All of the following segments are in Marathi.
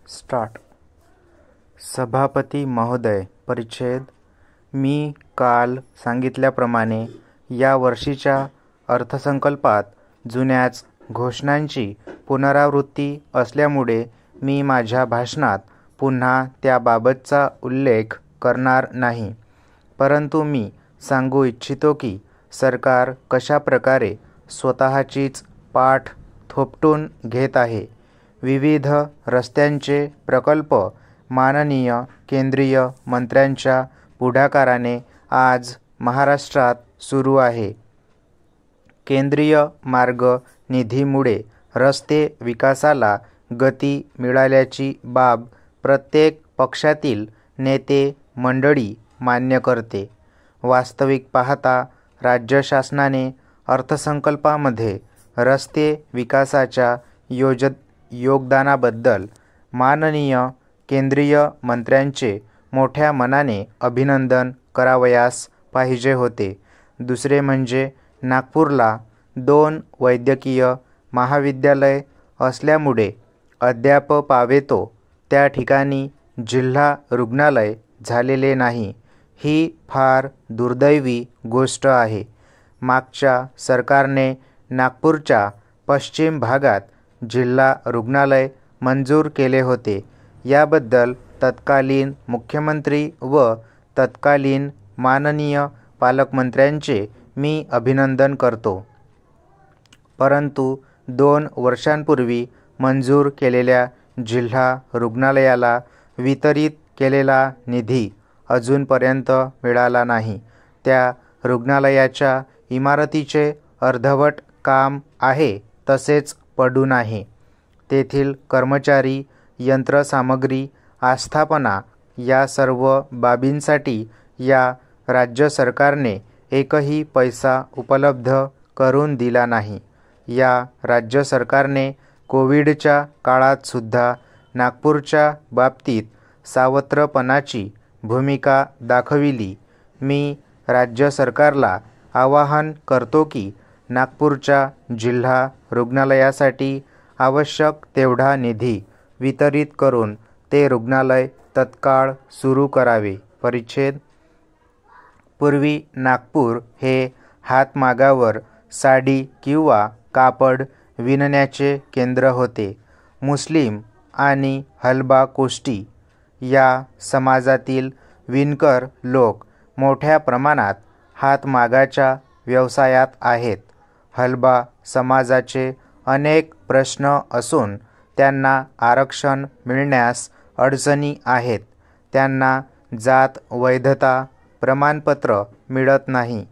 स्टार्ट. सभापती महोदय, परिच्छेद. मी काल सांगितल्याप्रमाणे या वर्षीच्या अर्थसंकल्पात जुन्याच घोषणांची पुनरावृत्ती असल्यामुळे मी माझ्या भाषणात पुन्हा त्याबाबतचा उल्लेख करणार नाही. परंतु मी सांगू इच्छितो की सरकार कशा प्रकारे स्वतःचीच पाठ थोपटून घेत आहे. विविध रस्त्यांचे प्रकल्प माननीय केंद्रीय मंत्र्यांच्या पुढाकाराने आज महाराष्ट्रात सुरू आहे. केंद्रीय मार्ग निधीमुळे रस्ते विकासाला गती मिळाल्याची बाब प्रत्येक पक्षातील नेते मंडळी मान्य करते. वास्तविक पाहता राज्य शासनाने अर्थसंकल्पामध्ये रस्ते विकासाच्या योगदानाबद्दल माननीय केंद्रीय मंत्र्यांचे मोठ्या मनाने अभिनंदन करावयास पाहिजे होते. दुसरे म्हणजे नागपूरला 2 वैद्यकीय महाविद्यालय असल्यामुळे अद्याप पावेतो त्या ठिकाणी जिल्हा रुग्णालय झालेले नाही. ही फार दुर्दैवी गोष्ट आहे. मागच्या सरकारने नागपूरच्या पश्चिम भागात जिल्हा रुग्णालय मंजूर केले होते. याबद्दल तत्कालीन मुख्यमंत्री व तत्कालीन माननीय पालकमंत्र्यांचे मी अभिनंदन करतो. परंतु 2 वर्षांपूर्वी मंजूर केलेल्या जिल्हा रुग्णालयाला वितरित केलेला निधी अजूनपर्यंत मिळाला नाही. त्या रुग्णालयाच्या इमारतीचे अर्धवट काम आहे तसेच पडून आहे. तेथील कर्मचारी, यंत्रसामग्री, आस्थापना या सर्व बाबींसाठी या राज्य सरकारने एकही पैसा उपलब्ध करून दिला नाही. या राज्य सरकारने कोविडच्या काळातसुद्धा नागपूरच्या बाबतीत सावत्रपणाची भूमिका दाखविली. मी राज्य सरकारला आवाहन करतो की नागपूरच्या जिल्हा रुग्णालयासाठी आवश्यक तेवढा निधी वितरित करून ते रुग्णालय तत्काळ सुरू करावे. परिच्छेद. पूर्वी नागपूर हे हातमागावर साडी किंवा कापड विणण्याचे केंद्र होते. मुस्लिम आणि हलबा कोष्टी या समाजातील विणकर लोक मोठ्या प्रमाणात हातमागाच्या व्यवसायात आहेत. हलबा समाजाचे अनेक प्रश्न असून त्यांना आरक्षण मिळण्यास अडचणी आहेत. त्यांना जात वैधता प्रमाणपत्र मिळत नाही.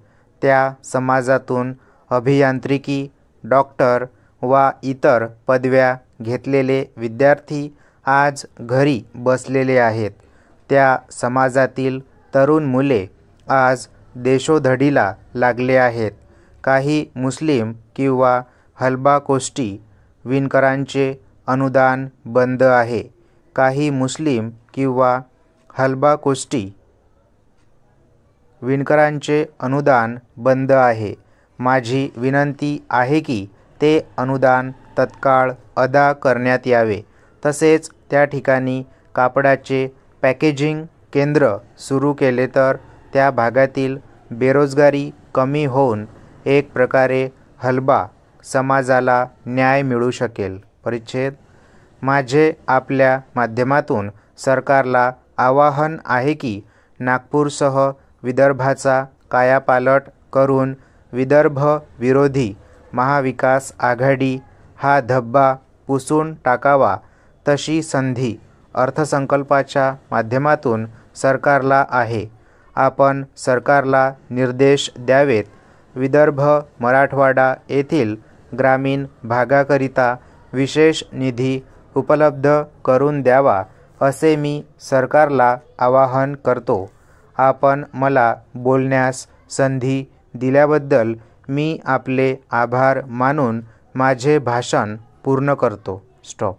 त्या समाजातून अभियांत्रिकी, डॉक्टर वा इतर पदव्या घेतलेले विद्यार्थी आज घरी बसलेले आहेत. त्या समाजातील तरुण मुले आज देशोधडीला लागले आहेत. काही मुस्लिम किंवा हलबा कोष्टी विणकरांचे अनुदान बंद आहे. काही मुस्लिम किंवा हलबा कोष्टी विणकरांचे अनुदान बंद आहे. माझी विनंती आहे की ते अनुदान तत्काळ अदा करण्यात यावे. तसेच त्या ठिकाणी कापडाचे पॅकेजिंग केंद्र सुरू केले तर त्या भागातील बेरोजगारी कमी होऊन एक प्रकारे हलबा समाजाला न्याय मिळू शकेल. परिच्छेद. माझे आपल्या माध्यमातून सरकारला आवाहन आहे की नागपूरसह विदर्भाचा कायापालट करून विदर्भ विरोधी महाविकास आघाडी हा धब्बा पुसून टाकावा. तशी संधी अर्थसंकल्पाच्या माध्यमातून सरकारला आहे. आपण सरकारला निर्देश द्यावेत. विदर्भ, मराठवाडा येथील ग्रामीण भागाकरिता विशेष निधी उपलब्ध करून द्यावा असे मी सरकारला आवाहन करतो. आपण मला बोलण्यास संधी दिल्याबद्दल मी आपले आभार मानून माझे भाषण पूर्ण करतो. स्टॉप.